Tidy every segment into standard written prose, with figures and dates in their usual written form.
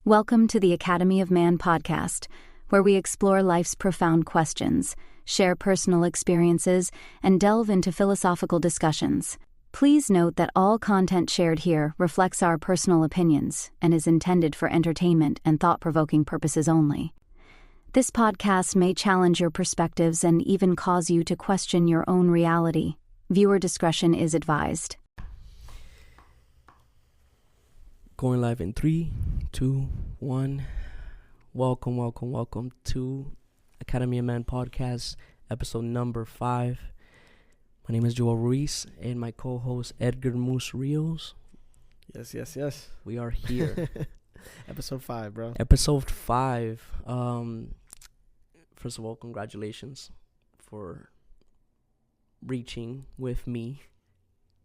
Welcome to the Academy of Man podcast, where we explore life's profound questions, share personal experiences, and delve into philosophical discussions. Please note that all content shared here reflects our personal opinions and is intended for entertainment and thought-provoking purposes only. This podcast may challenge your perspectives and even cause you to question your own reality. Viewer discretion is advised. Going live in 3, 2, 1. Welcome to Academy of Man podcast, episode number 5. My name is Joel Ruiz and my co-host Edgar Moose Rios. Yes. We are here. Episode 5, bro. Episode 5. First of all, congratulations for reaching with me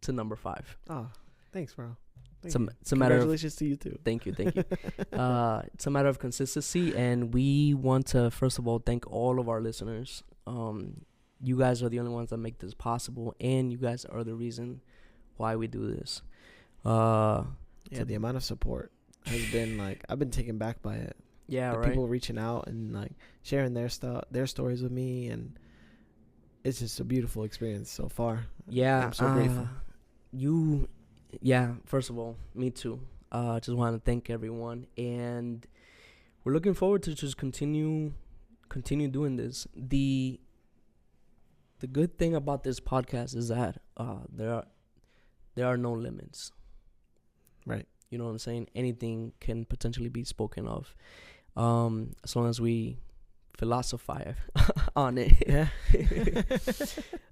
to number 5. Oh, thanks, bro. It's a matter of, congratulations to you too. Thank you. It's a matter of consistency, and we want to first of all thank all of our listeners. You guys are the only ones that make this possible, and you guys are the reason why we do this. The amount of support has been like, I've been taken back by it. Yeah, the right. People reaching out and like sharing their stories with me, and it's just a beautiful experience so far. Yeah, I'm so grateful. Yeah, first of all, me too. Just want to thank everyone, and we're looking forward to just continue doing this. The good thing about this podcast is that there are no limits. Right. You know what I'm saying? Anything can potentially be spoken of, as long as we philosophize on it. Yeah.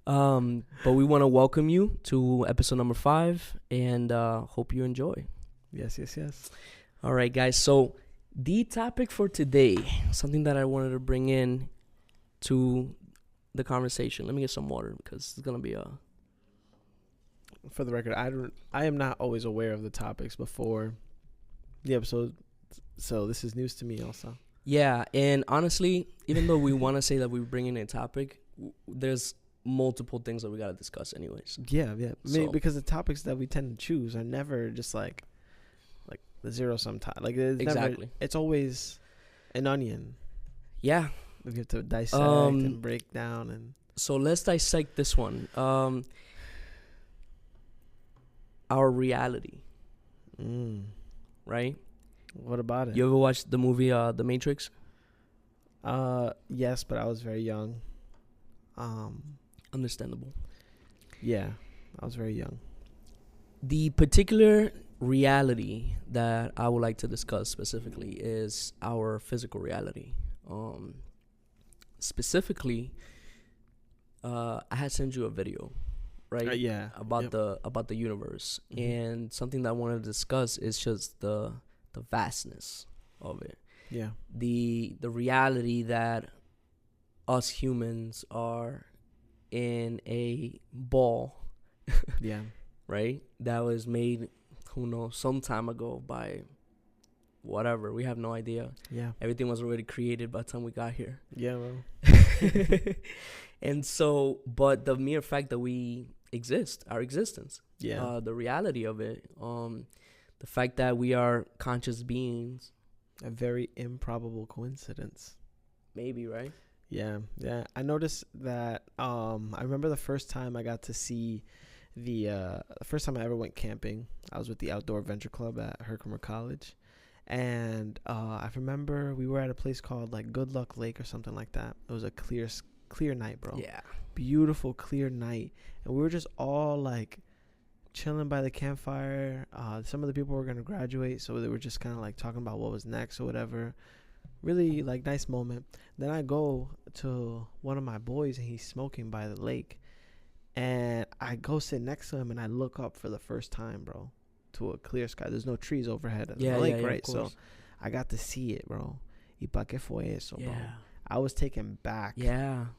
But we want to welcome you to episode number 5, and hope you enjoy. Yes. All right, guys. So the topic for today, something that I wanted to bring in to the conversation. Let me get some water because it's gonna be a. For the record, I am not always aware of the topics before the episode, so this is news to me also. Yeah, and honestly, even though we want to say that we bring in a topic, there's multiple things that we got to discuss anyways. Yeah. Because the topics that we tend to choose are never just like the zero-sum time. Like, exactly. It's always an onion. Yeah. We have to dissect and break down. And so let's dissect this one. Our reality. Right? What about it? You ever watched the movie The Matrix? Yes, but I was very young. Understandable. Yeah, I was very young. The The particular reality that I would like to discuss specifically is our physical reality. Specifically, I had sent you a video, right? Yeah. About the universe, and something that I wanted to discuss is just the vastness of it. Yeah. The reality that us humans are in a ball, Yeah. right? That was made, who knows, some time ago by whatever. We have no idea. Yeah. Everything was already created by the time we got here. Yeah, bro. And so, but the mere fact that we exist, our existence, Yeah. the reality of it, the fact that we are conscious beings. A very improbable coincidence. Maybe, right? Yeah. I noticed that. I remember the first time I got to see the first time I ever went camping. I was with the Outdoor Adventure Club at Herkimer College, and I remember we were at a place called like Good Luck Lake or something like that. It was a clear night, bro. Yeah. Beautiful clear night, and we were just all like chilling by the campfire. Some of the people were gonna graduate, so they were just kind of like talking about what was next or whatever. Really like nice moment. Then I go to one of my boys and he's smoking by the lake, and I go sit next to him and I look up for the first time, bro, to a clear sky. There's no trees overhead at the lake, right? So I got to see it, bro. Y pa que fue eso, bro? I was taken back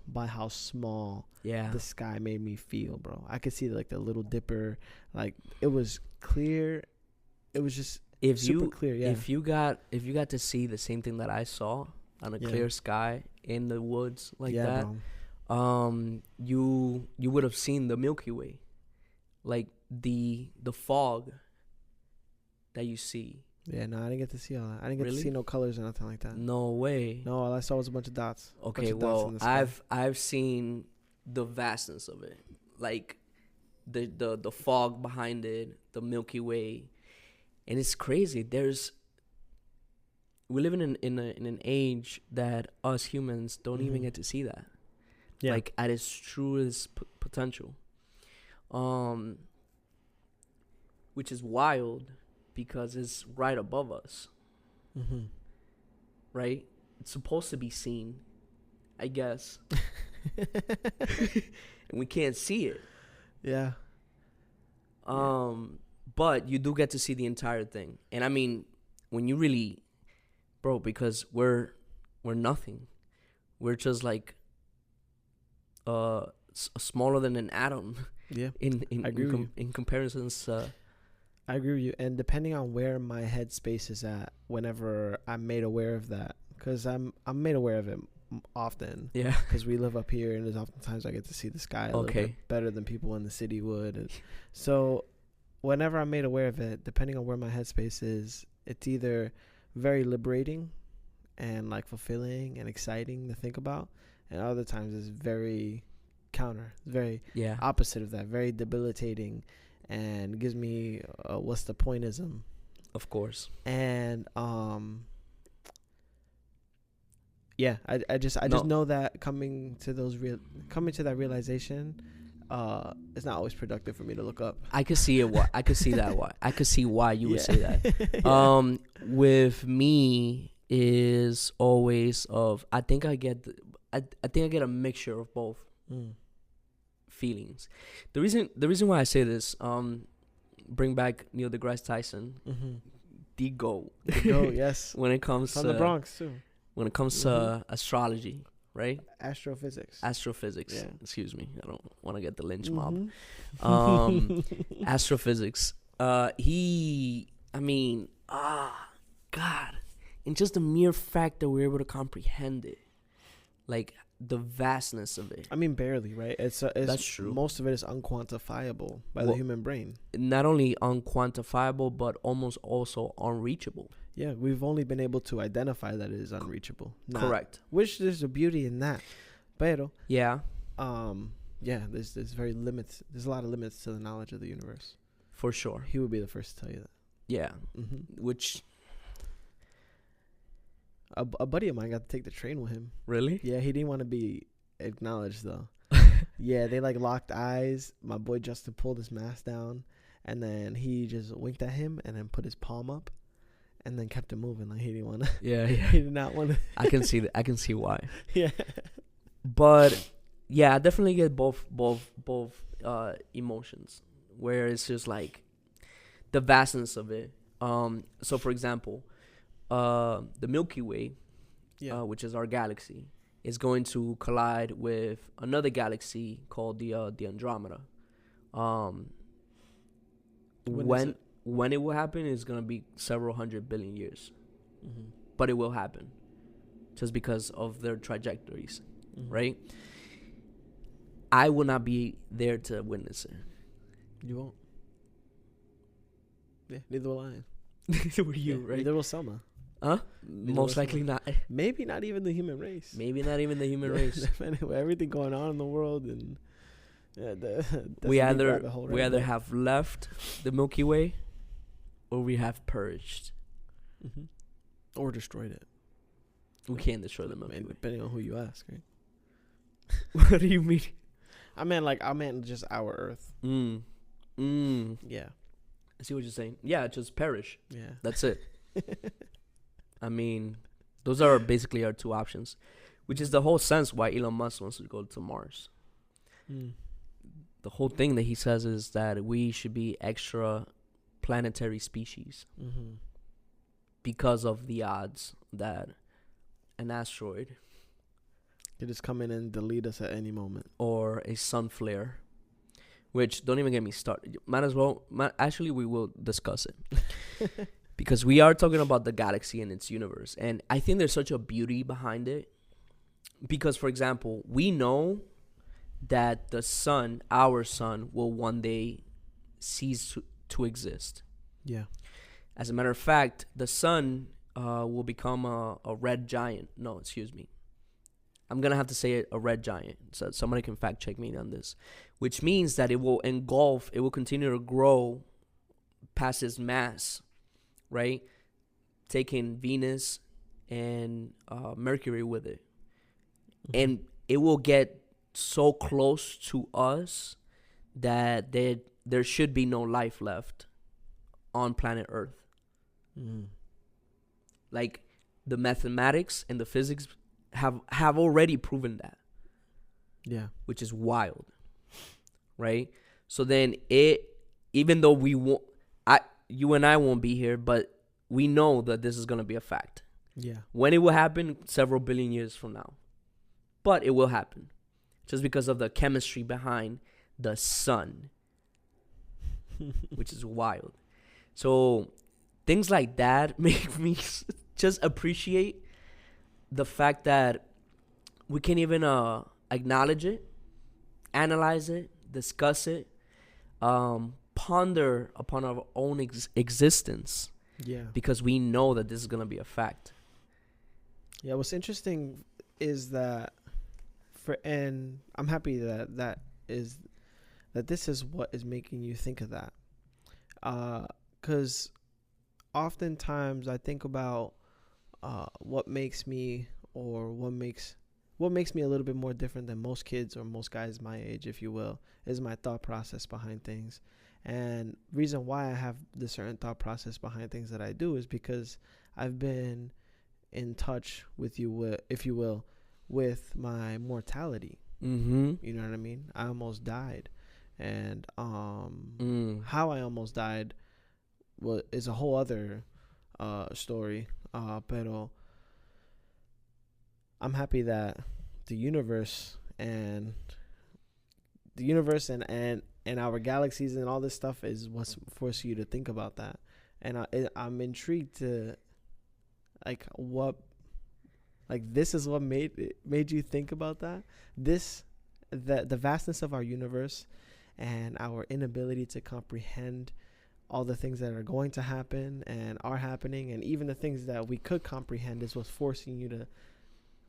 by how small the sky made me feel, bro. I could see like the Little Dipper. Like, it was clear. It was just super clear. Yeah. If you got to see the same thing that I saw on a clear sky in the woods like that, bro. You would have seen the Milky Way, like the fog that you see Yeah, no, I didn't get to see all that. I didn't get Really? to see no colors or nothing like that. No way. No, all I saw was a bunch of dots. Okay, Bunch of dots in well, the sky. I've seen the vastness of it, like the fog behind it, the Milky Way, and it's crazy. We live in an age that us humans don't even get to see that, like at its truest potential, which is wild because it's right above us, right? It's supposed to be seen, I guess. And we can't see it. Yeah. But you do get to see the entire thing. And I mean, when you really, bro, because we're nothing. We're just like smaller than an atom. Yeah. In comparisons. I agree with you. And depending on where my headspace is at, whenever I'm made aware of that, because I'm made aware of it often. Yeah. Because we live up here, and there's oftentimes I get to see the sky a little bit better than people in the city would. And so whenever I'm made aware of it, depending on where my headspace is, it's either very liberating and like fulfilling and exciting to think about, and other times it's very very opposite of that, very debilitating, and gives me what's the pointism, of course. And I just know that coming to that realization, it's not always productive for me to look up. I could see it. I could see that. I could see why you would say that. With me is always of. I think I get a mixture of both feelings. The reason why I say this, bring back Neil deGrasse Tyson, the GOAT. The GOAT, yes. When it comes from the Bronx too. When it comes to astrology, right? Astrophysics. Yeah. Excuse me. I don't want to get the lynch mob. Astrophysics. God. And just the mere fact that we're able to comprehend it, like the vastness of it. I mean, barely, right? It's that's true. Most of it is unquantifiable by the human brain. Not only unquantifiable, but almost also unreachable. Yeah, we've only been able to identify that it is unreachable. Correct. Which there's a beauty in that. Pero yeah. There's very limits. There's a lot of limits to the knowledge of the universe. For sure. He would be the first to tell you that. Yeah. Which a buddy of mine got to take the train with him. Really? Yeah, he didn't want to be acknowledged though. Yeah, they like locked eyes. My boy Justin pulled his mask down, and then he just winked at him and then put his palm up. And then kept it moving, like he didn't want to. Yeah. He did not want to. I can see that. I can see why. Yeah. But yeah, I definitely get both emotions, where it's just like the vastness of it. So for example, the Milky Way, which is our galaxy, is going to collide with another galaxy called the Andromeda. When it will happen is going to be several 100 billion years. But it will happen just because of their trajectories, right? I will not be there to witness it. You won't. Yeah, neither will I. Neither will you, right? Neither will Selma. Huh? Most likely not. Maybe not even the human race. Maybe not even the human race. Everything going on in the world, and we either have left the Milky Way, or we have purged, or destroyed it. We can't destroy the Milky Way, depending on who you ask, right? What do you mean? I meant just our Earth. Yeah. I see what you're saying. Yeah, just perish. Yeah. That's it. I mean, those are basically our two options, which is the whole sense why Elon Musk wants to go to Mars. The whole thing that he says is that we should be extra planetary species because of the odds that an asteroid could just come in and delete us at any moment, or a sun flare, which don't even get me started. Actually, we will discuss it because we are talking about the galaxy and its universe, and I think there's such a beauty behind it because, for example, we know that the sun, our sun, will one day cease to exist. Yeah. As a matter of fact, the sun will become a red giant. No, excuse me. I'm going to have to say it, a red giant. So somebody can fact check me on this. Which means that it will engulf, it will continue to grow past its mass, right? Taking Venus and Mercury with it. And it will get so close to us that there should be no life left on planet Earth. Like, the mathematics and the physics have already proven that. Yeah. Which is wild, right? So then even though you and I won't be here, but we know that this is going to be a fact. Yeah. When it will happen, several billion years from now. But it will happen. Just because of the chemistry behind the sun. Which is wild. So things like that make me just appreciate the fact that we can even acknowledge it, analyze it, discuss it, ponder upon our own existence. Yeah. Because we know that this is going to be a fact. Yeah, what's interesting is that and I'm happy that this is what is making you think of that. Cuz oftentimes I think about what makes me a little bit more different than most kids or most guys my age, if you will, is my thought process behind things. And reason why I have the certain thought process behind things that I do is because I've been in touch with if you will, with my mortality. Mm-hmm. You know what I mean? I almost died. And how I almost died is a whole other story. Pero I'm happy that the universe and our galaxies and all this stuff is what's forced you to think about that. And I'm intrigued to this is what made you think about that. The vastness of our universe and our inability to comprehend all the things that are going to happen and are happening, and even the things that we could comprehend, is what's forcing you to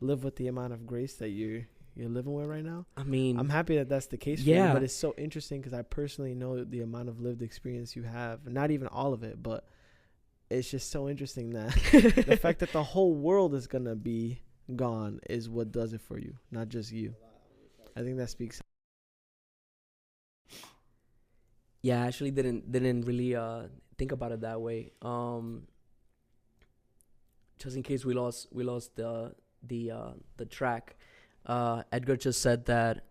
live with the amount of grace that you're living with right now. I mean, I'm happy that that's the case for you, but it's so interesting because I personally know the amount of lived experience you have. Not even all of it, but it's just so interesting that the fact that the whole world is gonna be gone is what does it for you, not just you. I think that speaks. Yeah, I actually didn't really think about it that way. Just in case we lost the track. Edgar just said that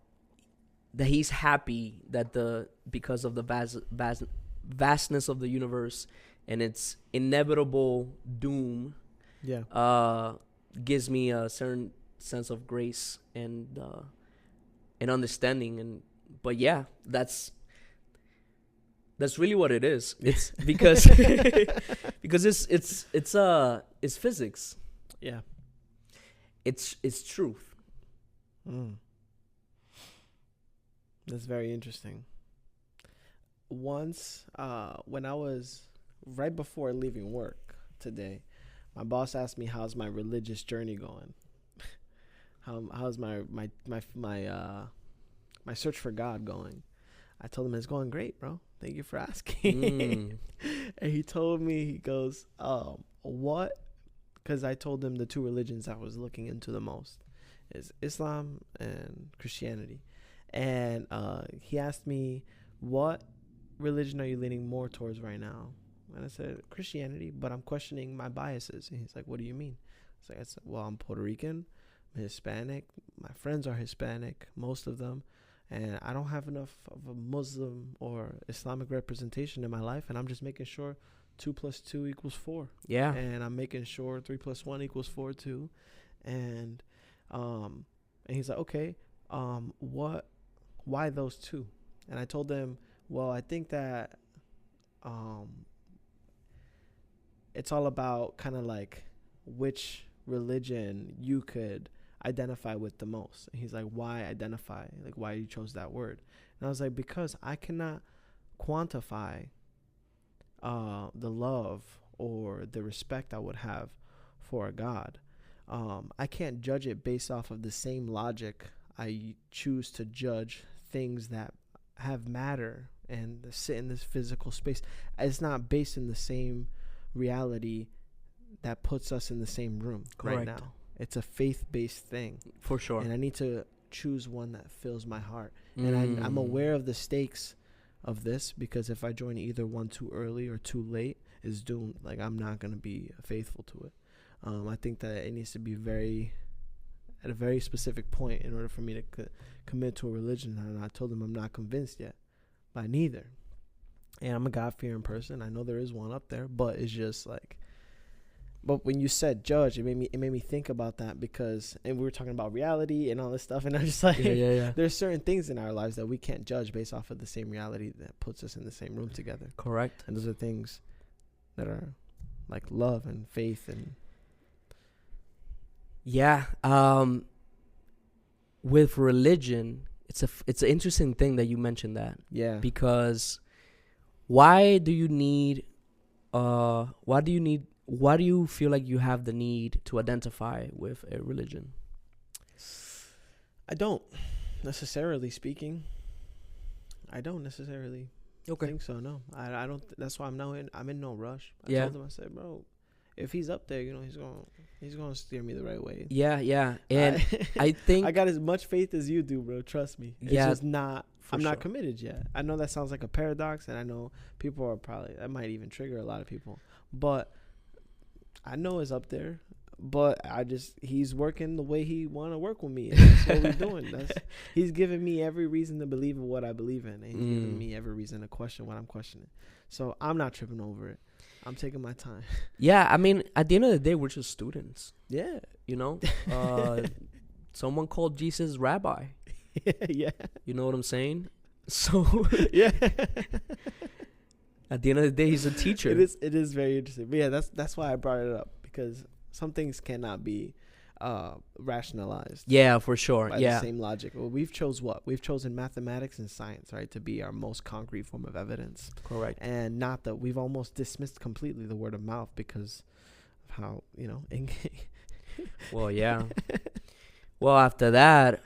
he's happy that because of the vastness of the universe and its inevitable doom, gives me a certain sense of grace and understanding. But yeah, that's really what it is. It's because it's physics. Yeah. It's truth. That's very interesting. Once, when I was right before leaving work today, my boss asked me, how's my religious journey going? How's my search for God going? I told him it's going great, bro. Thank you for asking. And he told me, he goes, what? Because I told him the two religions I was looking into the most is Islam and Christianity. And he asked me, what religion are you leaning more towards right now? And I said, Christianity, but I'm questioning my biases. And he's like, what do you mean? I said, well, I'm Puerto Rican, I'm Hispanic. My friends are Hispanic, most of them. And I don't have enough of a Muslim or Islamic representation in my life. And I'm just making sure 2 + 2 = 4. Yeah. And I'm making sure 3 + 1 = 4 too. And he's like, okay, why those two? And I told him, well, I think that it's all about kind of like which religion you could identify with the most. And he's like, why identify? Like, why you chose that word? And I was like, because I cannot quantify the love or the respect I would have for a God. I can't judge it based off of the same logic I choose to judge things that have matter and sit in this physical space. It's not based in the same reality that puts us in the same room. Correct. Right now. It's a faith-based thing. For sure. And I need to choose one that fills my heart. And I'm aware of the stakes of this, because if I join either one too early or too late, is doomed. Like, I'm not going to be faithful to it. I think that it needs to be at a very specific point in order for me to commit to a religion. And I told them I'm not convinced yet by neither. And I'm a God-fearing person. I know there is one up there, but it's just like, but when you said judge, it made me think about that, because, and we were talking about reality and all this stuff, and I'm just like, there's certain things in our lives that we can't judge based off of the same reality that puts us in the same room together. Correct. And those are things that are like love and faith and. Yeah. With religion, it's an interesting thing that you mentioned that. Yeah. Because why do you feel like you have the need to identify with a religion? I don't necessarily speaking. I don't necessarily think so. No, I don't. That's why I'm in no rush. I told him, I said, bro, if he's up there, he's gonna steer me the right way. Yeah. And I think I got as much faith as you do, bro. Trust me. It's just not. I'm not committed yet. I know that sounds like a paradox, and I know people are probably, that might even trigger a lot of people, but I know it's up there. But he's working the way he want to work with me. And that's what we're doing. He's giving me every reason to believe in what I believe in. And he's giving me every reason to question what I'm questioning. So I'm not tripping over it. I'm taking my time. Yeah, I mean, at the end of the day, we're just students. Yeah. You know? Someone called Jesus rabbi. Yeah. You know what I'm saying? So, yeah. At the end of the day, he's a teacher. It is very interesting. But yeah, that's why I brought it up, because some things cannot be rationalized. Yeah, for sure. By the same logic. Well, we've chosen mathematics and science, right, to be our most concrete form of evidence. Correct. And not that we've almost dismissed completely the word of mouth because of how, Well, yeah. Well, after that,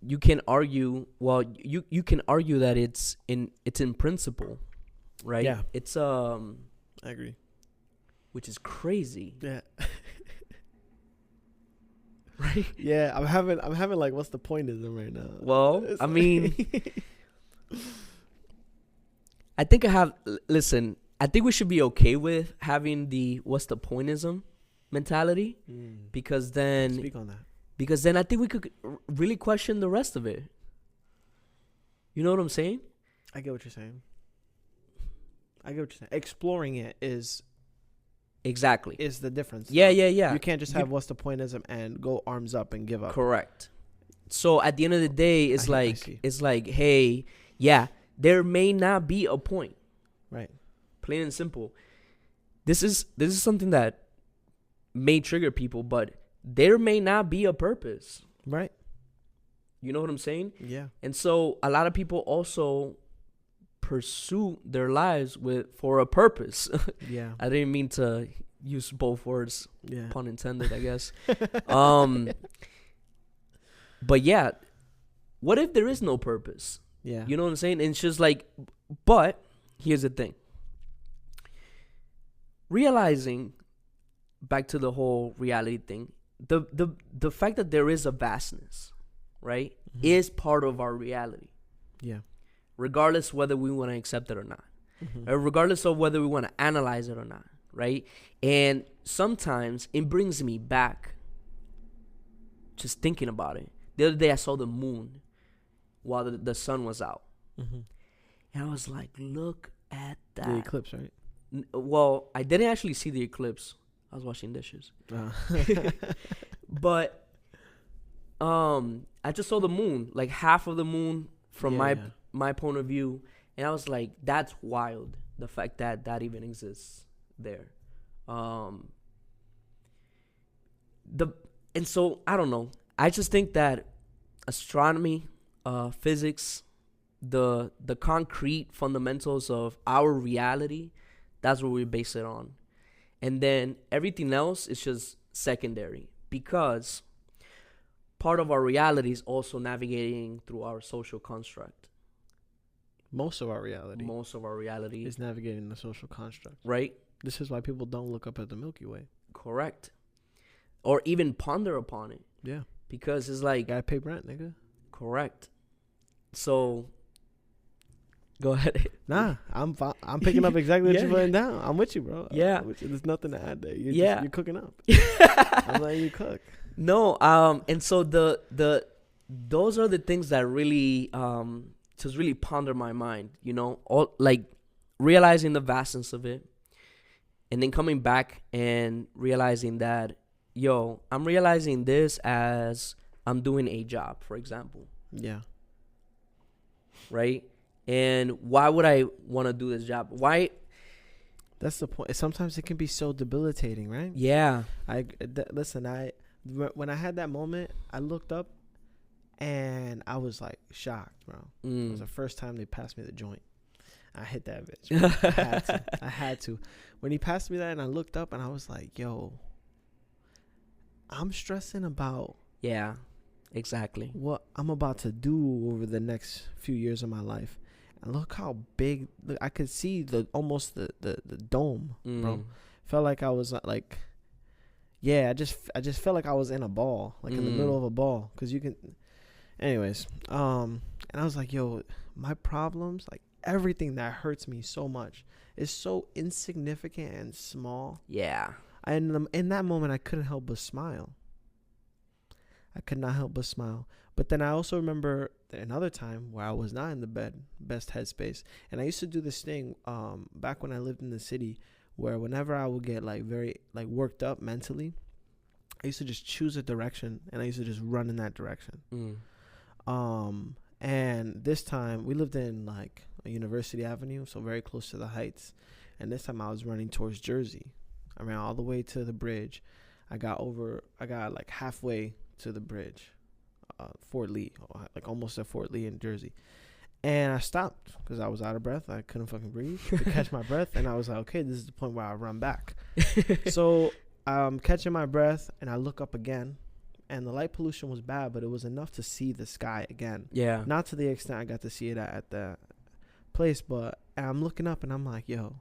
you can argue. Well, you can argue that it's in principle, right? Yeah. It's I agree. Which is crazy. Yeah. Right? Yeah, I'm having like, what's the pointism right now? Well, I mean, I think listen, I think we should be okay with having the what's the pointism mentality, because then speak on that. Because then I think we could really question the rest of it. You know what I'm saying? I get what you're saying. Exploring it is the difference. Yeah. You can't just have what's the pointism and go arms up and give up. Correct. So at the end of the day, it's like, hey, yeah, there may not be a point. Right. Plain and simple. This is something that may trigger people, but there may not be a purpose. Right. You know what I'm saying? Yeah. And so a lot of people also pursue their lives for a purpose. Yeah. I didn't mean to use both words. Yeah. Pun intended, I guess. But yeah, what if there is no purpose? Yeah. You know what I'm saying? And it's just like, but here's the thing. Realizing, back to the whole reality thing, the fact that there is a vastness, right, is part of our reality. Yeah. Regardless whether we want to accept it or not, or regardless of whether we want to analyze it or not, right? And sometimes it brings me back just thinking about it. The other day I saw the moon while the sun was out. And I was like, look at that. The eclipse, right? Well, I didn't actually see the eclipse. I was washing dishes. But I just saw the moon, like half of the moon from my point of view, and I was like, that's wild, the fact that even exists there. And so I don't know, I just think that astronomy, physics, the concrete fundamentals of our reality, that's what we base it on. And then everything else is just secondary, because part of our reality is also navigating through our social construct. Most of our reality is is navigating the social construct. Right? This is why people don't look up at the Milky Way. Correct. Or even ponder upon it. Yeah. Because it's like... Gotta pay rent, nigga. Correct. So... Go ahead. Nah, I'm picking up exactly what Yeah. you're putting down. I'm with you, bro. Yeah. I'm with you. There's nothing to add there. You're cooking up. I'm letting you cook. No, and so those are the things that really just really ponder my mind, you know, all like realizing the vastness of it, and then coming back and realizing that, yo, I'm realizing this as I'm doing a job, for example. Yeah. Right? And why would I want to do this job? Why? That's the point. Sometimes it can be so debilitating, right? Yeah. Listen, when I had that moment, I looked up and I was like shocked, bro. It was the first time they passed me the joint. I hit that bitch. I had to. When he passed me that and I looked up and I was like, yo, I'm stressing about exactly what I'm about to do over the next few years of my life. And look how big I could see the dome, bro. Felt like I was like, yeah, I just felt like I was in a ball, like in the middle of a ball, because you can. Anyways, and I was like, yo, my problems, like everything that hurts me so much, is so insignificant and small. Yeah. And in that moment, I couldn't help but smile. I could not help but smile. But then I also remember another time where I was not in the best headspace. And I used to do this thing back when I lived in the city, where whenever I would get like very like worked up mentally, I used to just choose a direction and I used to just run in that direction. And this time we lived in like a University Avenue, so very close to the Heights. And this time I was running towards Jersey. I ran all the way to the bridge. I got like halfway to the bridge, Fort Lee, like almost at Fort Lee in Jersey. And I stopped because I was out of breath. I couldn't fucking breathe to catch my breath. And I was like, okay, this is the point where I run back. So I'm catching my breath and I look up again. And the light pollution was bad, but it was enough to see the sky again. Yeah. Not to the extent I got to see it at the place, but I'm looking up and I'm like, yo,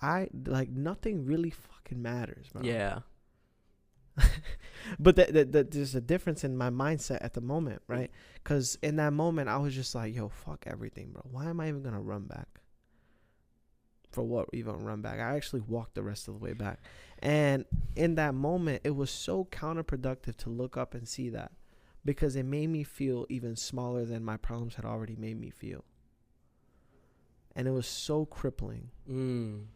nothing really fucking matters, bro. Yeah. But there's a difference in my mindset at the moment, right? Because in that moment, I was just like, yo, fuck everything, bro. Why am I even going to run back? For what even run back? I actually walked the rest of the way back. And in that moment, it was so counterproductive to look up and see that, because it made me feel even smaller than my problems had already made me feel. And it was so crippling. And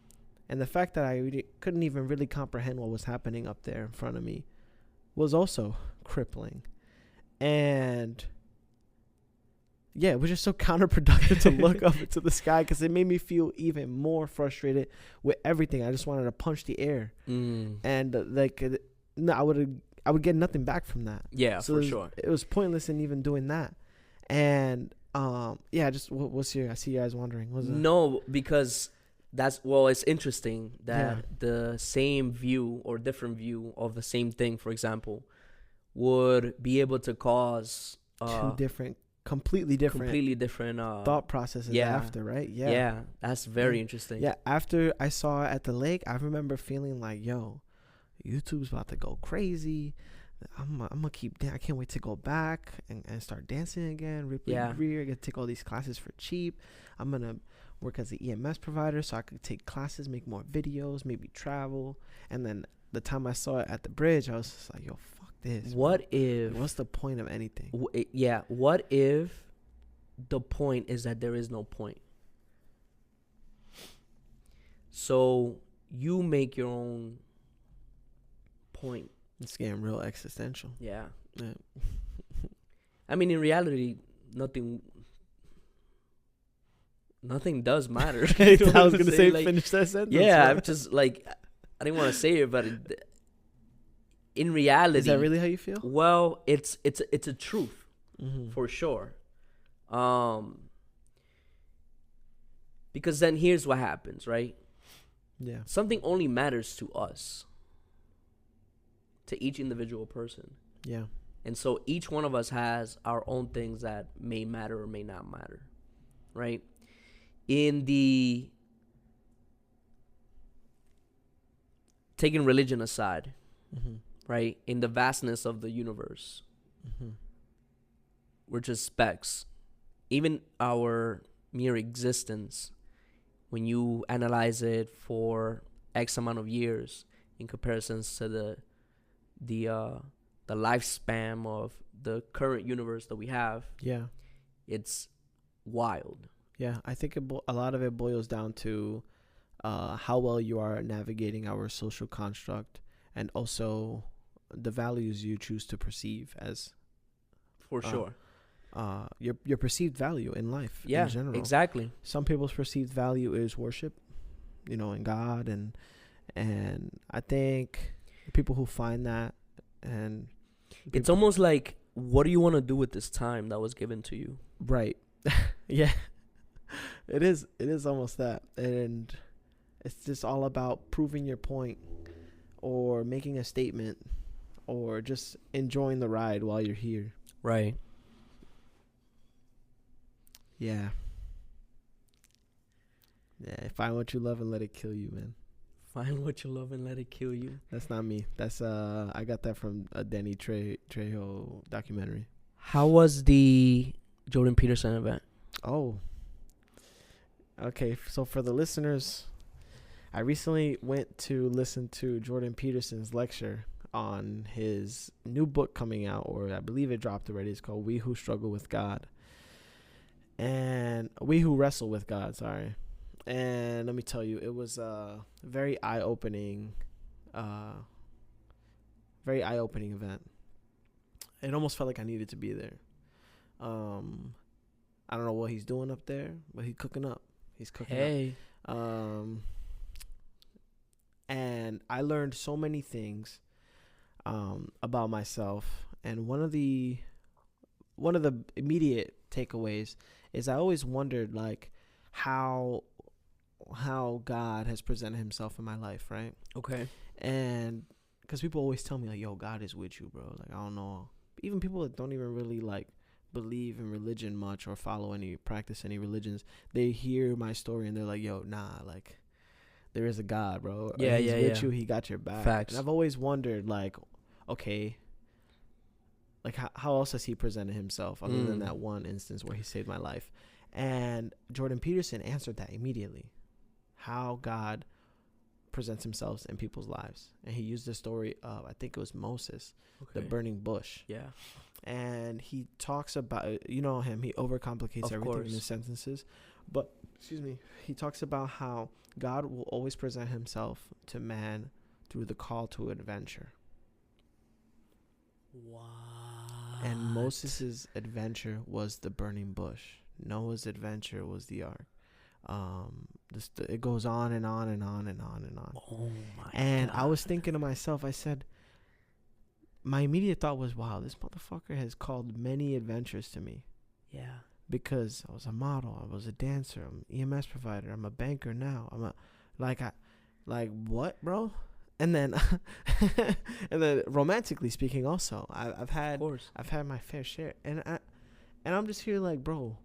the fact that I couldn't even really comprehend what was happening up there in front of me was also crippling. And yeah, it was just so counterproductive to look up into the sky, because it made me feel even more frustrated with everything. I just wanted to punch the air. And no, I would get nothing back from that. Yeah, so for sure. It was pointless in even doing that. And just what's your? I see you guys wondering. No, because it's interesting that the same view or different view of the same thing, for example, would be able to cause two completely different thought processes after, right? Yeah, that's very interesting. Yeah, after I saw it at the lake, I remember feeling like, yo, YouTube's about to go crazy. I'm gonna I can't wait to go back and start dancing again. Ripley Greer, get to take all these classes for cheap. I'm gonna work as an EMS provider so I could take classes, make more videos, maybe travel. And then the time I saw it at the bridge, I was just like, yo, fuck this. What's the point of anything? What if the point is that there is no point? So you make your own point. It's getting real existential. Yeah. I mean, in reality, nothing does matter. I was gonna say, finish that sentence. Yeah, I'm just like, I didn't want to say it, but in reality, is that really how you feel? Well, it's a truth for sure. Because then here's what happens, right? Yeah. Something only matters to us, to each individual person. Yeah. And so each one of us has our own things that may matter or may not matter, right? In the taking religion aside, Mm-hmm. right? In the vastness of the universe, Mm-hmm. we're just specks. Even our mere existence, when you analyze it for X amount of years in comparison to the lifespan of the current universe that we have, Yeah. it's wild. Yeah. I think a lot of it boils down to how well you are navigating our social construct, and also the values you choose to perceive as For sure. Your perceived value in life. Yeah, in general. exactly. Some people's perceived value is worship, in God, and I think people who find that, and It's almost like, what do you want to do with this time that was given to you? right. Yeah. It is almost that, and it's just all about proving your point, or making a statement, or just enjoying the ride while you're here. Right. Yeah. Yeah, find what you love and let it kill you, man. Find what you love and let it kill you. That's not me. That's I got that from a Danny Trejo documentary. How was the Jordan Peterson event? Oh. Okay, so for the listeners, I recently went to listen to Jordan Peterson's lecture on his new book coming out, or I believe it dropped already. It's called We Who Struggle with God. And We Who Wrestle with God, sorry. And let me tell you, it was a very eye-opening event. It almost felt like I needed to be there. I don't know what he's doing up there, but he's cooking up. Hey. And I learned so many things about myself. And one of the immediate takeaways is I always wondered, like, how God has presented himself in my life, right? Okay. And because people always tell me, like, yo, God is with you, bro. Like, I don't know. Even people that don't even really, like, believe in religion much or practice any religions, they hear my story and they're like, yo, nah, like, there is a God, bro. Yeah, He's yeah, with yeah. you. He got your back. Facts. And I've always wondered, like, okay, like, how else has he presented himself other than that one instance where he saved my life? And Jordan Peterson answered that immediately. How God presents himself in people's lives. And he used the story of, I think it was Moses, the burning bush. Yeah. And he talks about, you know him, he overcomplicates Of everything course. in his sentences. But, he talks about how God will always present himself to man through the call to adventure. Wow. And Moses' adventure was the burning bush. Noah's adventure was the ark. It goes on and on and on and on and on. Oh my And God. I was thinking to myself, I said, my immediate thought was, wow, this motherfucker has called many adventures to me. Yeah. Because I was a model, I was a dancer, I'm an EMS provider, I'm a banker now. What, bro? And then, romantically speaking, also, I've had my fair share, and I'm just here like, bro,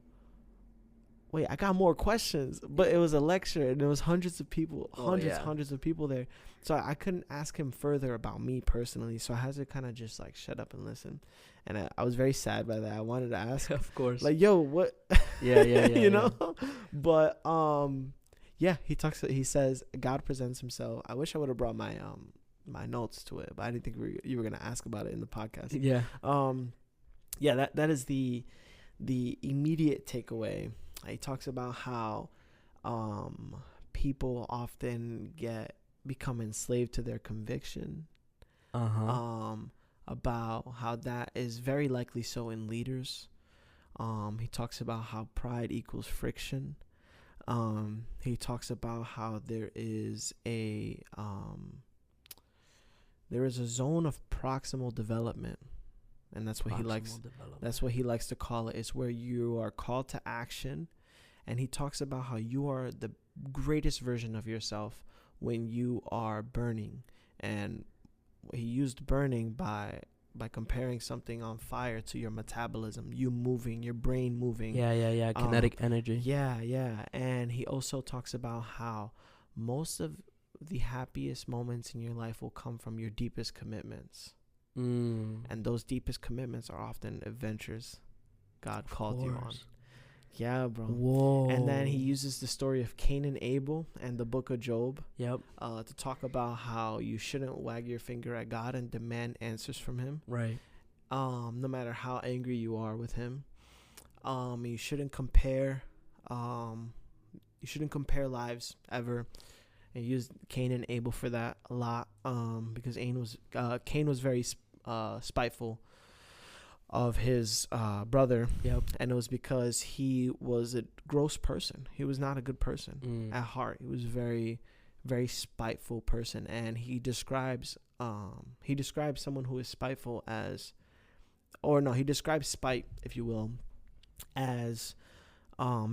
wait, I got more questions. But it was a lecture, and there was hundreds of people, hundreds of people there, so I couldn't ask him further about me personally. So I had to kind of just like shut up and listen, and I was very sad by that. I wanted to ask, Of course. like, yo, what? Yeah. you know, but yeah, he says God presents himself. I wish I would have brought my my notes to it, but I didn't think you were gonna ask about it in the podcast. Yeah. Yeah, that is the immediate takeaway. He talks about how people often become enslaved to their conviction. About how that is very likely so in leaders. He talks about how pride equals friction. He talks about how there is a zone of proximal development, and that's what he likes to call it. It's where you are called to action, and he talks about how you are the greatest version of yourself when you are burning. And he used burning by comparing something on fire to your metabolism, you moving, your brain moving. Yeah. Kinetic energy. Yeah. And he also talks about how most of the happiest moments in your life will come from your deepest commitments. And those deepest commitments are often adventures God called you on. Yeah, bro. Whoa. And then he uses the story of Cain and Abel and the book of Job. Yep. To talk about how you shouldn't wag your finger at God and demand answers from him. Right. No matter how angry you are with him. You shouldn't compare. You shouldn't compare lives ever. And use Cain and Abel for that a lot. Because Cain was very spiteful of his brother. Yep. And it was because he was a gross person. He was not a good person at heart. He was a very, very spiteful person. And he describes someone who is spiteful as, he describes spite, if you will, as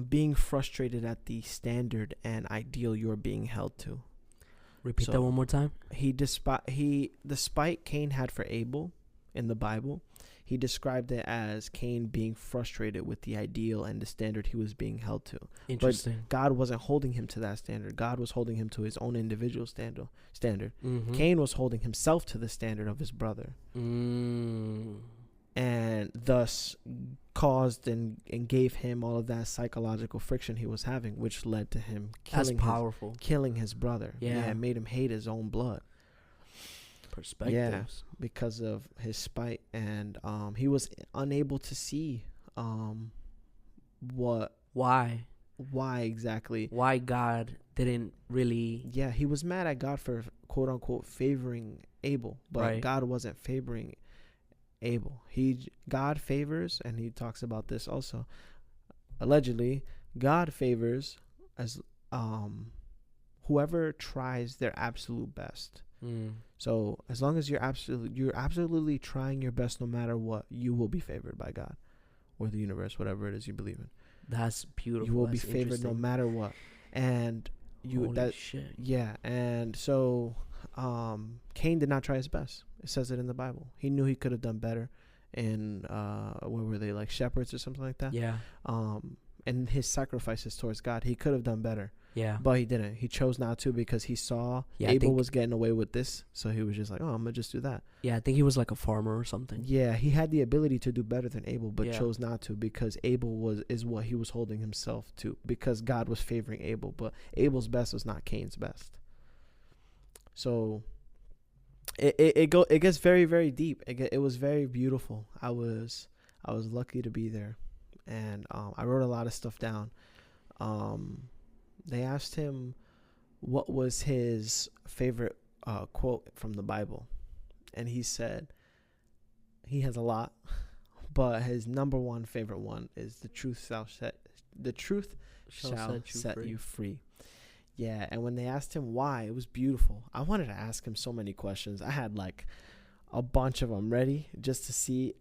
being frustrated at the standard and ideal you're being held to. Repeat that one more time. The spite Cain had for Abel in the Bible, he described it as Cain being frustrated with the ideal and the standard he was being held to. Interesting. But God wasn't holding him to that standard. God was holding him to his own individual standard. Mm-hmm. Cain was holding himself to the standard of his brother. And thus caused and gave him all of that psychological friction he was having, which led to him killing his brother. Yeah, it made him hate his own blood. Perspectives. Yeah, because of his spite. And he was unable to see why exactly. Why God didn't really. Yeah, he was mad at God for quote unquote favoring Abel, but God wasn't favoring Abel. God favors, and he talks about this also. Allegedly, God favors as whoever tries their absolute best. So as long as you're absolutely trying your best, no matter what, you will be favored by God or the universe, whatever it is you believe in. That's beautiful. You will be favored no matter what. And shit. Yeah. And so Cain did not try his best. It says it in the Bible. He knew he could have done better. And where were they, like shepherds or something like that? Yeah. And his sacrifices towards God, he could have done better. Yeah. But he didn't. He chose not to because he saw Abel was getting away with this. So he was just like, I'm going to just do that. Yeah, I think he was like a farmer or something. Yeah, he had the ability to do better than Abel, but chose not to because Abel is what he was holding himself to, because God was favoring Abel. But Abel's best was not Cain's best. So it gets very, very deep. It was very beautiful. I was lucky to be there. And I wrote a lot of stuff down. They asked him what was his favorite quote from the Bible. And he said he has a lot, but his number one favorite one is the truth shall set you free. Yeah, and when they asked him why, it was beautiful. I wanted to ask him so many questions. I had like a bunch of them ready just to see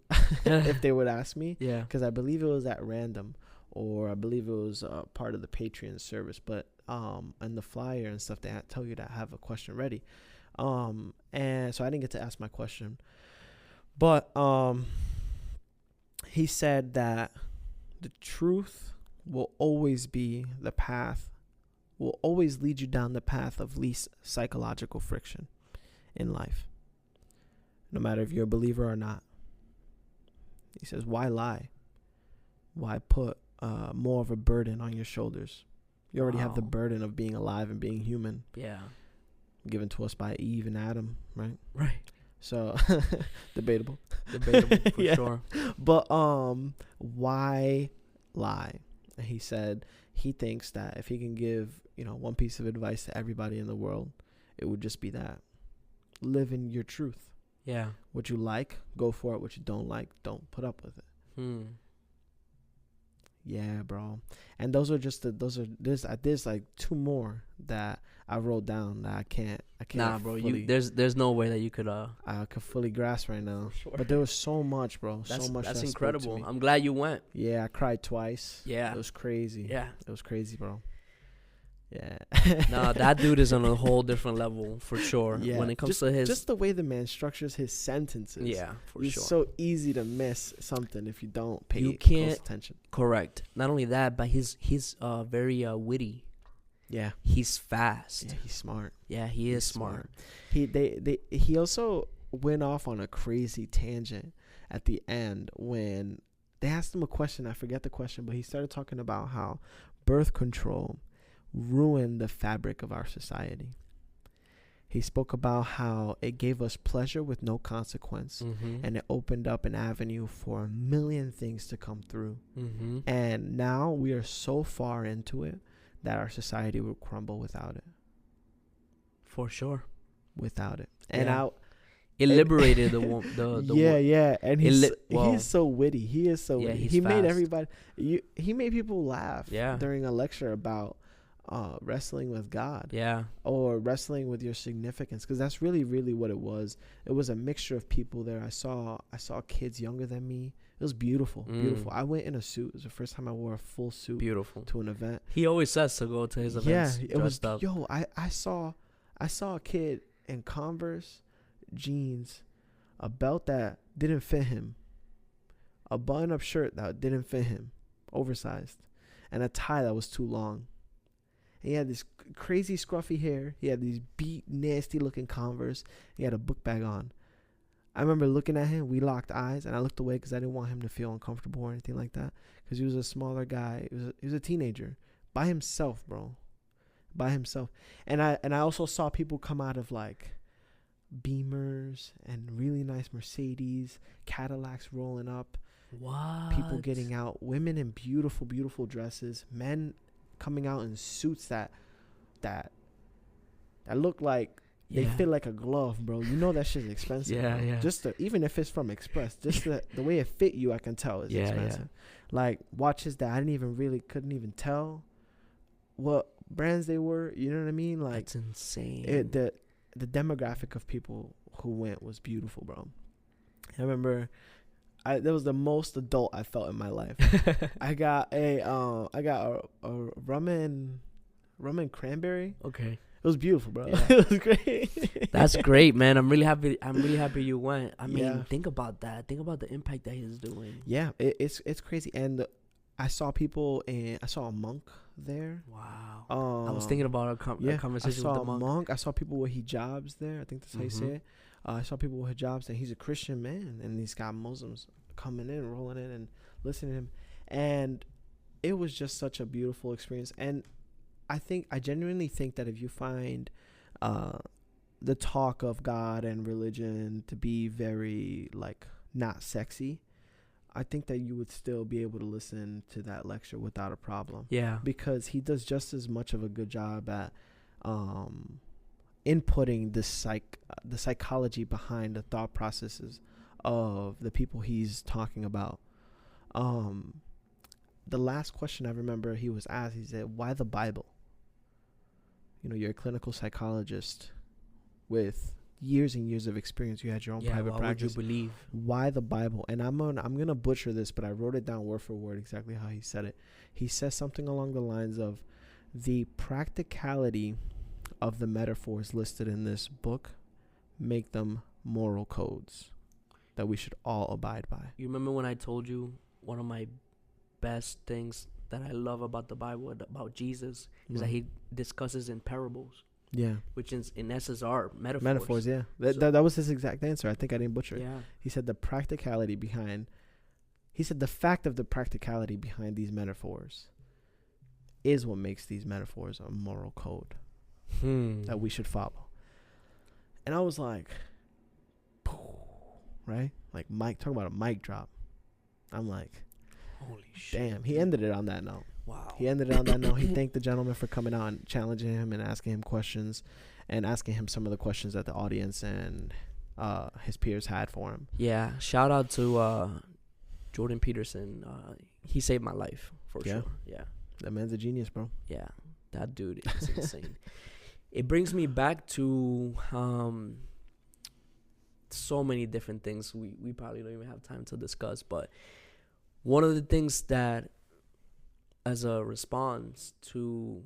if they would ask me. Yeah. Because I believe it was at random, or I believe it was part of the Patreon service. But in the flyer and stuff, they tell you to have a question ready. And so I didn't get to ask my question. But he said that the truth will always be the path, will always lead you down the path of least psychological friction in life, no matter if you're a believer or not. He says, why lie? Why put more of a burden on your shoulders? You already have the burden of being alive and being human. Yeah. Given to us by Eve and Adam, right? Right. So, debatable for sure. But why lie? And he said he thinks that if he can give, one piece of advice to everybody in the world, it would just be that. Live in your truth. Yeah. What you like, go for it. What you don't like, don't put up with it. Yeah, bro. And there's like two more that I wrote down that I can't. Nah, bro. There's no way that you could. I could fully grasp right now. Sure. But there was so much, bro. So much. That's that incredible. spoke to me. I'm glad you went. Yeah, I cried twice. Yeah. It was crazy. Yeah. It was crazy, bro. Yeah. Nah, that dude is on a whole different level for sure. Yeah. When it comes to his, just the way the man structures his sentences. yeah, for It's sure. so easy to miss something if you don't pay You close can't- attention. Correct. Not only that, but he's very witty. Yeah. He's fast. Yeah, he's smart. Yeah, he is smart. He also went off on a crazy tangent at the end when they asked him a question. I forget the question, but he started talking about how birth control ruined the fabric of our society. He spoke about how it gave us pleasure with no consequence, Mm-hmm. and it opened up an avenue for a million things to come through. Mm-hmm. And now we are so far into it that our society will crumble without it. For sure. Without it. And Yeah. out. It liberated the Yeah, yeah, and he's well, he's so witty. He is so yeah, witty. he's He made fast. everybody. He made people laugh. Yeah. During a lecture about wrestling with God. Yeah. Or wrestling with your significance, because that's really, really what it was. It was a mixture of people there. I saw kids younger than me. It was beautiful, beautiful. I went in a suit. It was the first time I wore a full suit Beautiful. to an event. He always says to go to his events Yeah, it was. dressed up. Yo, I saw a kid in Converse jeans, a belt that didn't fit him, a button-up shirt that didn't fit him, oversized, and a tie that was too long. He had this crazy scruffy hair. He had these beat, nasty-looking Converse. He had a book bag on. I remember looking at him. We locked eyes, and I looked away because I didn't want him to feel uncomfortable or anything like that. Because he was a smaller guy. He was a teenager, by himself, bro, by himself. And I also saw people come out of like Beamers and really nice Mercedes, Cadillacs rolling up. What? People getting out, women in beautiful, beautiful dresses, men coming out in suits that look like they fit like a glove, bro. You know that shit's expensive. Yeah, bro. yeah. Just even if it's from Express, just the way it fit you, I can tell is expensive. Like watches that I couldn't even tell what brands they were. You know what I mean? Like that's insane. The demographic of people who went was beautiful, bro. I remember that was the most adult I felt in my life. I got a rum and cranberry. Okay. It was beautiful, bro. Yeah. It was great. That's great, man. I'm really happy you went. I mean, Yeah. think about that. Think about the impact that he's doing. Yeah, it's crazy. And I saw a monk there. Wow. I was thinking about a conversation I saw with the monk. I saw people with hijabs there. I think that's how you say it. I saw people with hijabs, and he's a Christian man, and he's got Muslims coming in, rolling in, and listening to him. And it was just such a beautiful experience. And I genuinely think that if you find the talk of God and religion to be very like not sexy, I think that you would still be able to listen to that lecture without a problem. Yeah. Because he does just as much of a good job at inputting the psychology behind the thought processes of the people he's talking about. The last question I remember he was asked, he said, "Why the Bible?" You know, you're a clinical psychologist with years and years of experience. You had your own private practice. Would you believe? Why the Bible? And I'm gonna butcher this, but I wrote it down word for word exactly how he said it. He says something along the lines of, the practicality of the metaphors listed in this book make them moral codes that we should all abide by. You remember when I told you one of my best things that I love about the Bible, about Jesus, is that he discusses in parables. Yeah. Which is, in essence, are metaphors. Metaphors, yeah. That was his exact answer. I think I didn't butcher it. Yeah. He said the fact of the practicality behind these metaphors is what makes these metaphors a moral code that we should follow. And I was like, right? Like Mike, talking about a mic drop. I'm like, holy shit. Damn, he ended it on that note. Wow. He ended it on that note. He thanked the gentleman for coming out and challenging him and asking him questions, and asking him some of the questions that the audience and his peers had for him. Yeah. Shout out to Jordan Peterson. He saved my life for sure. Yeah. That man's a genius, bro. Yeah. That dude is insane. It brings me back to so many different things we probably don't even have time to discuss, but one of the things that, as a response to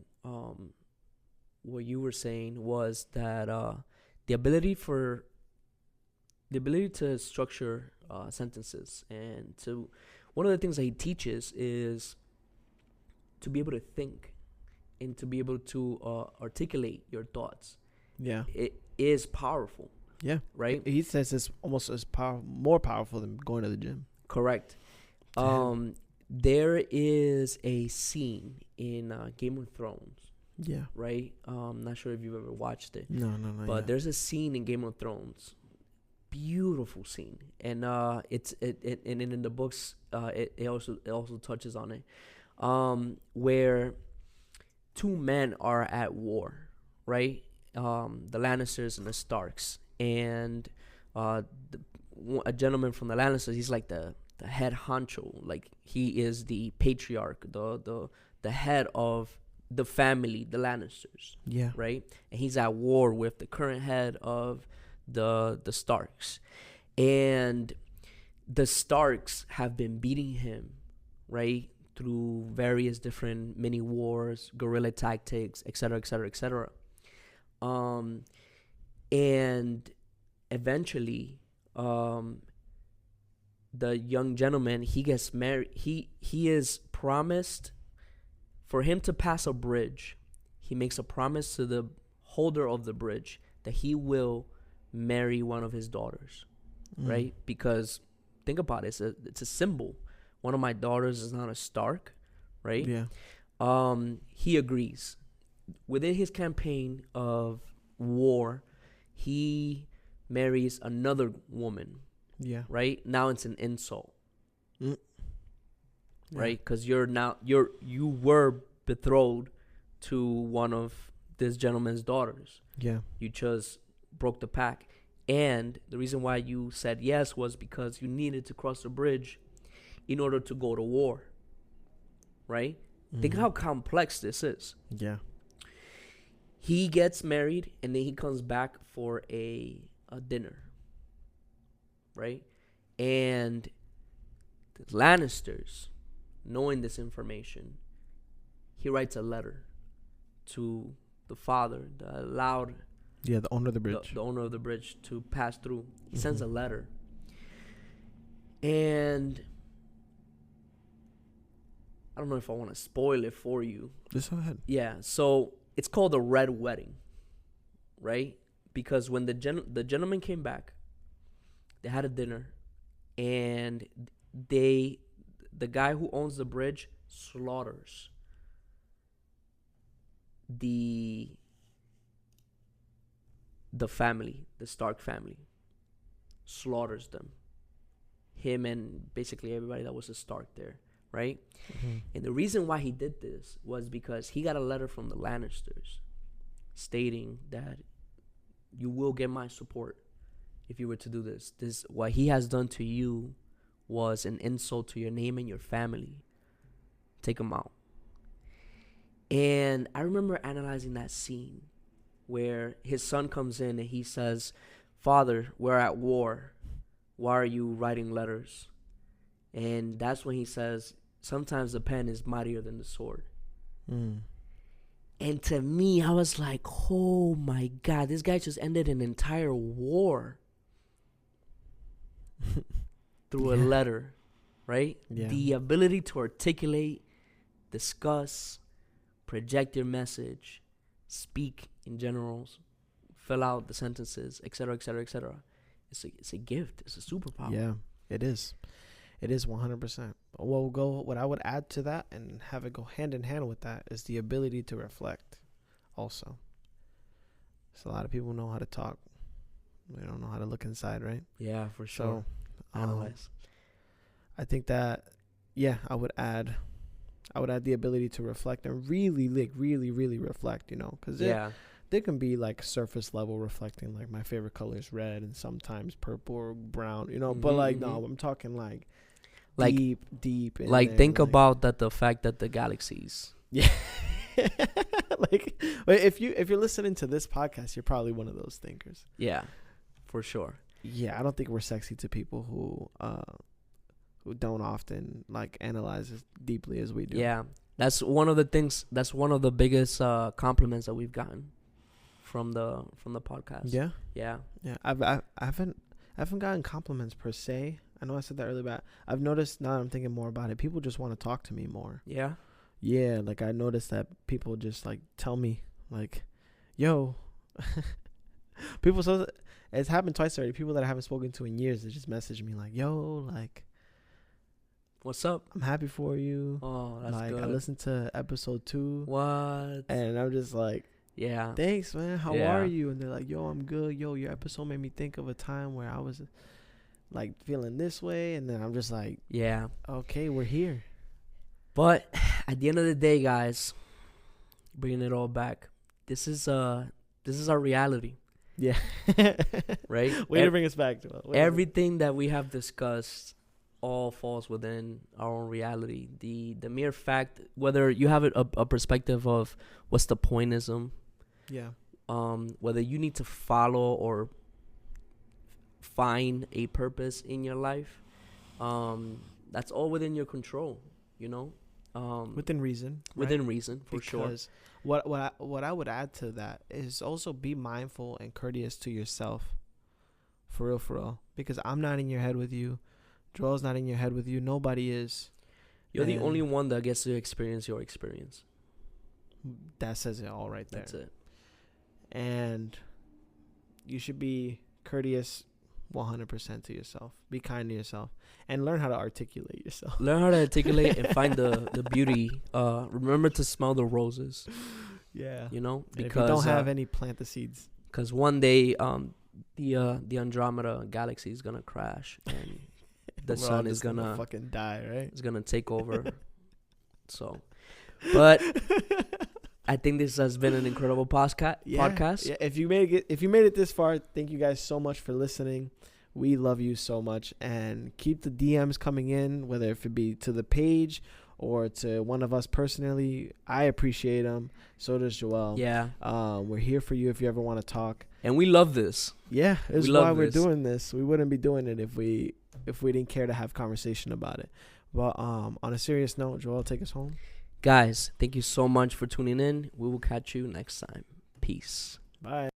what you were saying was that the ability to structure sentences, and to one of the things that he teaches is to be able to think and to be able to articulate your thoughts. Yeah. It is powerful. Yeah. Right? He says it's almost more powerful than going to the gym. Correct. There is a scene in Game of Thrones. Yeah. Right? I'm not sure if you've ever watched it. No. But there's a scene in Game of Thrones. Beautiful scene. And and in the books it also touches on it. Where two men are at war, right? The Lannisters and the Starks. And a gentleman from the Lannisters, he's like the head honcho, like he is the patriarch, the head of the family, the Lannisters. Yeah. Right? And he's at war with the current head of the Starks. And the Starks have been beating him, right, through various different mini wars, guerrilla tactics, etc., etc., etc. And eventually, the young gentleman, he gets married. He is promised, for him to pass a bridge, he makes a promise to the holder of the bridge that he will marry one of his daughters, right? Because think about it, it's a symbol. One of my daughters is not a Stark, right? Yeah. He agrees. Within his campaign of war, he marries another woman. Yeah. Right? Now it's an insult. Yeah. Right? Because you were betrothed to one of this gentleman's daughters. Yeah. You just broke the pact. And the reason why you said yes was because you needed to cross the bridge in order to go to war. Right? Think how complex this is. Yeah. He gets married, and then he comes back for a dinner. Right? And the Lannisters, knowing this information, he writes a letter to the father that allowed the owner of the bridge. The owner of the bridge to pass through. He sends a letter. And I don't know if I want to spoil it for you. Just go ahead. Yeah, so it's called a Red Wedding, right? Because when the gentleman came back, they had a dinner, and the guy who owns the bridge slaughters the family, the Stark family, slaughters them. Him and basically everybody that was a Stark there, right? And the reason why he did this was because he got a letter from the Lannisters stating that you will get my support if you were to do this. What he has done to you was an insult to your name and your family. Take him out. And I remember analyzing that scene where his son comes in and he says, "Father, we're at war. Why are you writing letters?" And that's when he says, "Sometimes the pen is mightier than the sword." And to me, I was like, oh my God, this guy just ended an entire war through a letter, right? Yeah. The ability to articulate, discuss, project your message, speak in generals, fill out the sentences, etc., etc., etc. It's a gift. It's a superpower. Yeah, it is. It is 100%. What I would add to that and have it go hand in hand with that is the ability to reflect also. So a lot of people know how to talk. They don't know how to look inside, right? Yeah, for sure. So, analyze. I think that, yeah, I would add the ability to reflect and really reflect, because there can be like surface level reflecting, like my favorite color is red and sometimes purple or brown, but like, no, I'm talking like deep. Like, think about the fact that the galaxies. Yeah. Like, if you're listening to this podcast, you're probably one of those thinkers. Yeah, for sure. Yeah, I don't think we're sexy to people who don't often like analyze as deeply as we do. Yeah, that's one of the things. That's one of the biggest compliments that we've gotten. from the podcast. Yeah. Yeah. I haven't gotten compliments per se. I know I said that earlier, but I've noticed now that I'm thinking more about it, people just want to talk to me more. Yeah. Yeah, like I noticed that people just like tell me like, yo, people. So it's happened twice already. People that I haven't spoken to in years, they just message me like, yo, like, what's up? I'm happy for you. Oh, that's like, good. I listened to episode 2. What? And I'm just like, yeah. thanks, man. How Yeah. are you? And they're like, yo, I'm good. Yo, your episode made me think of a time where I was like feeling this way. And then I'm just like, Yeah. okay, we're here. But at the end of the day, guys, bringing it all back, this is our reality, Yeah. right? Way to bring us back to it. Everything that we have discussed all falls within our own reality. The mere fact, whether you have a perspective of what's the pointism, Yeah. whether you need to follow or find a purpose in your life, that's all within your control, you know. Within reason. Within reason, for sure. Because what I would add to that is also be mindful and courteous to yourself. For real. Because I'm not in your head with you. Joel's not in your head with you. Nobody is. You're the only one that gets to experience your experience. That says it all right there. That's it. And you should be courteous 100% to yourself. Be kind to yourself. And learn how to articulate yourself. Learn how to articulate and find the beauty. Remember to smell the roses. Yeah. You know? And Because if you don't have any, plant the seeds. Because one day the Andromeda galaxy is going to crash. And the sun is going to fucking die, right? It's going to take over. So, but I think this has been an incredible podcast. Yeah. If you made it this far, thank you guys so much for listening. We love you so much, and keep the DMs coming in, whether it be to the page or to one of us personally. I appreciate them. So does Joel. Yeah. We're here for you if you ever want to talk. And we love this. Yeah, it's why we're doing this. We wouldn't be doing it if we didn't care to have conversation about it. But on a serious note, Joel, take us home. Guys, thank you so much for tuning in. We will catch you next time. Peace. Bye.